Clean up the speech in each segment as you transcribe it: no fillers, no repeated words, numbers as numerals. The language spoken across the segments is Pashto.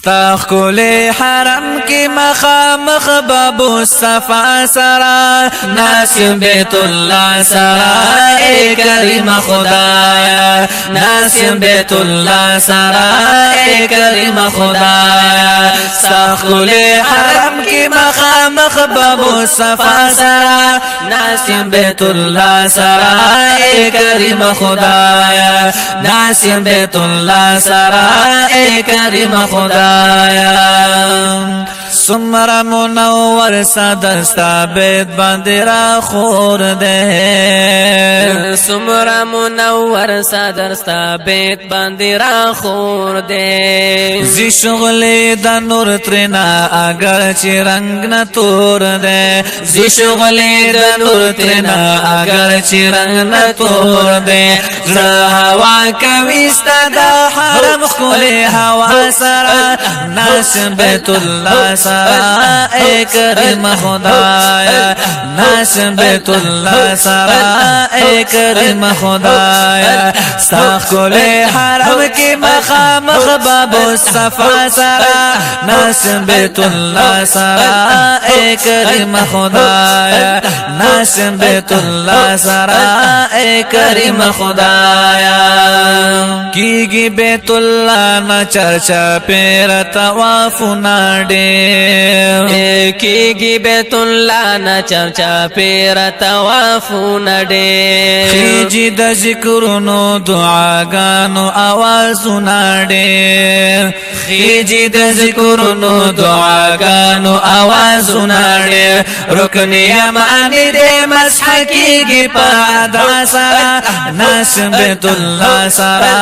ستاخ کولی حرم کی مخامخ بابو صفا سرا ناسم بیت اللہ سرا اے کریم خدایا ناسم بیت اللہ سرا اے کریم خدایا ستاخ کولی حرم کی مخامخ بابو صفا سرا ناسم بیت اللہ سرا اے کریم خدایا ناسم بیت اللہ سرا اے کریم خدایا سمر منور صدستا بیت باندې را خور ده سمر منور صدستا بیت باندې را خور ده زی شغل د نور ترنا اگر چې رنگ نه تور ده زی شغل د نور ترنا اگر چې رنگ نه تور ده زړه هوا کوي ستاد حرم خله هوا سره ناسم بیت الله سرا اے کریم خدایا ناسم بیت اللہ سرا اے کریم خدایا ستاخ کولی حرم کی مخامخ بابو صفا سرا ناسم بیت اللہ سرا اے کریم خدایا ناسم بیت اللہ سرا اے کریم خدایا کیگی بیت اللہ نا چرچا پیر توافنا ډېر کیږي بیت الله نه چرچا پیر طوافونه ډېر خیجی د ذکرونو دعاګانو آوازونه ډېر خیجی د ذکرونو دعاګانو آوازونه ډېر رکن یمانی دې مسح کیږي په ادا سره ناسم بیت الله سره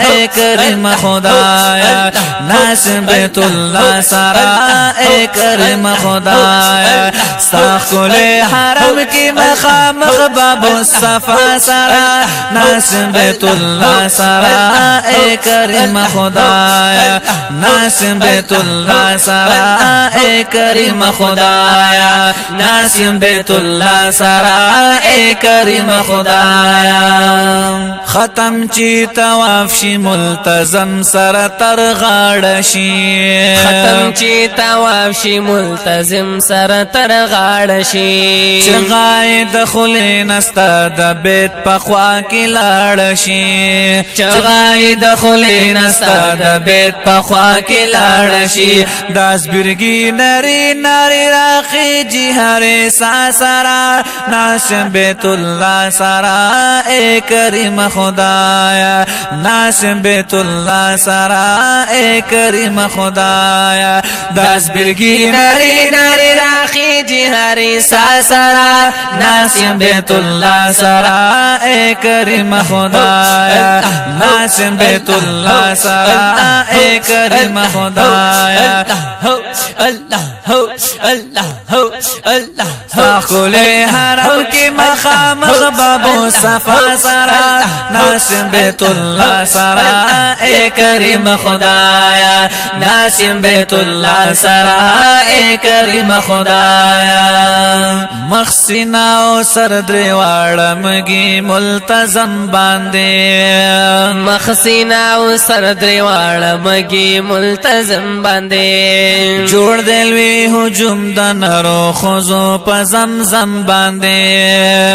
اے کریم خدایا ناسم بیت اللہ سرا اے کریم خدایا ستاخ کولی حرم کی مخامخ بابو صفا سرا ناسم بیت اللہ سرا اے کریم خدایا ناسم بیت اللہ سرا اے کریم خدایا ناسم بیت اللہ سرا اے کریم خدایا ختم چی تواف شی ملتزم سر تر غاڑ شی ختم چی تواف شی ملتزم سر تر غاڑ شی چغای دخلی نستا د بیت پخوا کی لاړ شي چغای دخلی نستا د بیت پخوا کی لاړ شي داس برگی نری نری راخی جی هر ساسرا ناسم بیت اللہ سرا اے کریم خدایا ناسم بیت اللہ سرا اے کریم خدایا داس برگی نری نری راخی جی ہری ساسرا ناسم بیت اللہ سرا اے کریم خدایا ناسم بیت اللہ سرا اے کریم خدایا اللہ ہو اللہ ہو اللہ ساخولی حرم کی مخامخ بابو صفا سرا ناسم بیت اللہ سرا اے کریم خدایا ناسم بیت اللہ سرا اے کریم خدایا مخسینا او سر دریوارمگی ملتزم باندے مخسینا او سر دریوارمگی ملتزم باندے جوڑ دلوی حجم دنرو خوزو پا زمزم باندے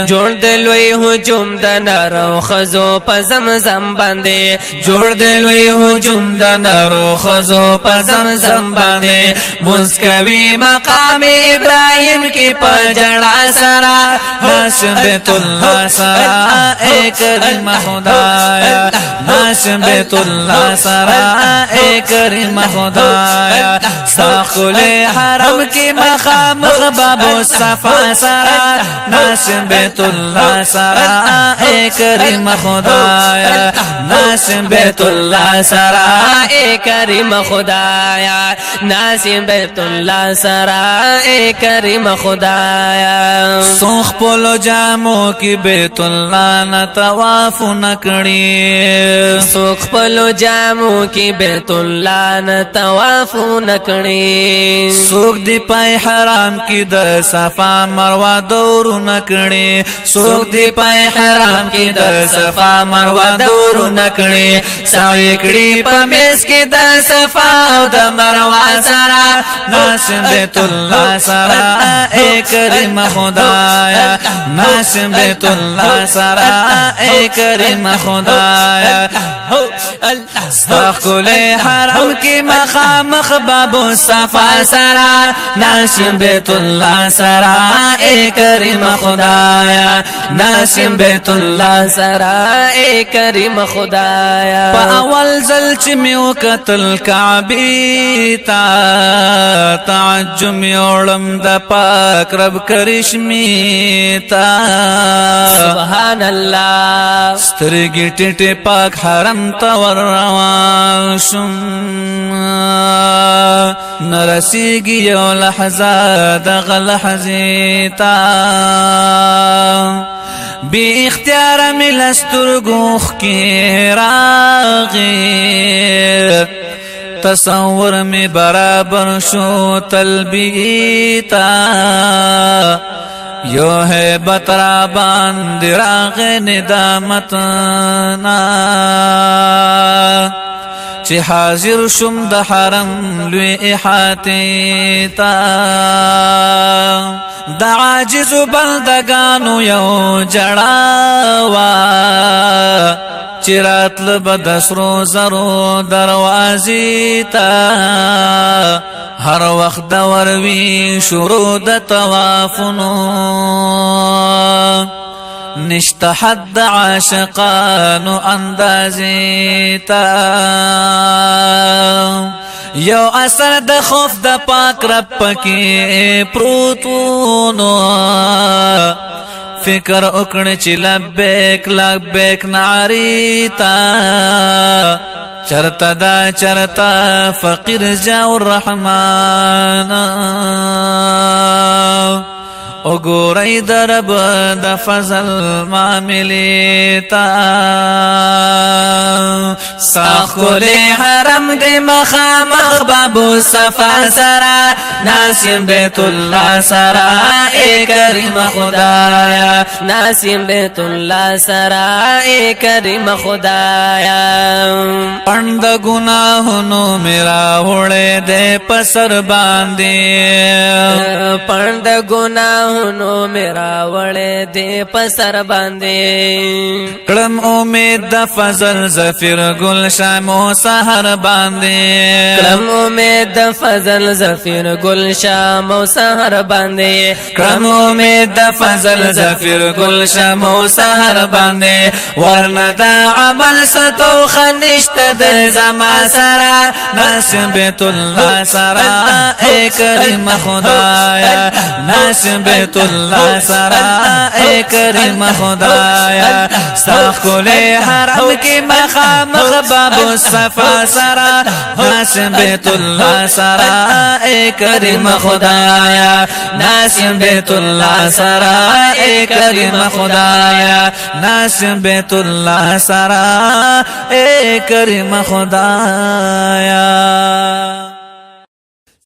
جوڑ دلوی حجم دنرو خوزو پا زمزم باندے جوڑ دلوی حجم دنرو خوزو پا زمزم باندے مسکوی مقام ابراہیم کی پجڑا سرا ناسم بیت اللہ سرا اے کریم خدایا ناسم بیت اللہ سرا اے کریم خدایا ساخل حرم کی مخامخ بابو صفا سرا ناسم بیت اللہ سرا اے کریم خدایا ناسم بیت اللہ سرا اے کریم خدایا ناسم بیت الله سرا اے کریم خدایا سوخ پلو جامو کی بیت اللہ نا طواف نکڑی سوخ پلو جامو کی بیت اللہ نا طواف نکڑی سوک دی پای حرام کی در صفا مروہ دور نکڑی سوک دی پای حرام کی در صفا مروہ دور نکڑی ساوی کڑی پمیس کی در صفا او در مروہ سرا ناسم بیت اللہ سرا اے کریم خدایا ناسم بیت اللہ سرا اے کریم خدایا ساخ کلے حرم کی مقام بابو صفا سرا ناسم بیت اللہ سرا اے کریم خدایا ناسم بیت اللہ سرا اے کریم خدایا پا اول زل چمیو قتل کعبی تا تعجم یوڑم دا پاک رب کرشمی تا سبحان اللہ سترگی ٹیٹی پاک حرم تور روان شم نرسیگی یو لحظہ دغ لحظیتا بی اختیار ملسترگوخ کی راغی تصور میں برابر شو تلبیتا یو ہے بطرا باند راغ ندامتنا چی حاضر شم د حرم لوی احاتیتا د عاجز بندگانو یو جڑاوا چرات لبد سرو زرو دروازی تا ہر وقت دوروی شروع د توافنو نشت حد عاشقانو اندازی تا یو اثر د خوف د پاک رب پکی پروتونو فکر اکڑ چی لبیک لبیک نعری تا چرتا دا چرتا فقیر جاو الرحمن اگوری درب دا فضل معاملیتا ساخ کلی حرم دی مخام بابو صفا سرا ناسم بیت اللہ سرا اے کریم خدایا ناسم بیت اللہ سرا اے کریم خدایا پند گناہنو میرا ہوڑے دے پسر باندے پند گناہنو میرا وڑے دے پسر باندے کلم امید دا فضل زفر گل شامو سہر باندے کلم امید دا فضل زفر گل شامو سہر باندے کلم امید دا فضل زفر گل شامو سہر باندے ورنہ دا عمل ستو خنشت دے زما سرا ناسم بیت اللہ سرا اے کریم خدایا ناسم بیت اللہ سرا اے کریم خدایا ساخ کلے حرم کی مقام بابو صفا سرا ناسم بیت اللہ سرا اے کریم خدایا ناسم بیت اللہ سرا اے کریم خدایا ناسم بیت اللہ سرا اے کریم خدایا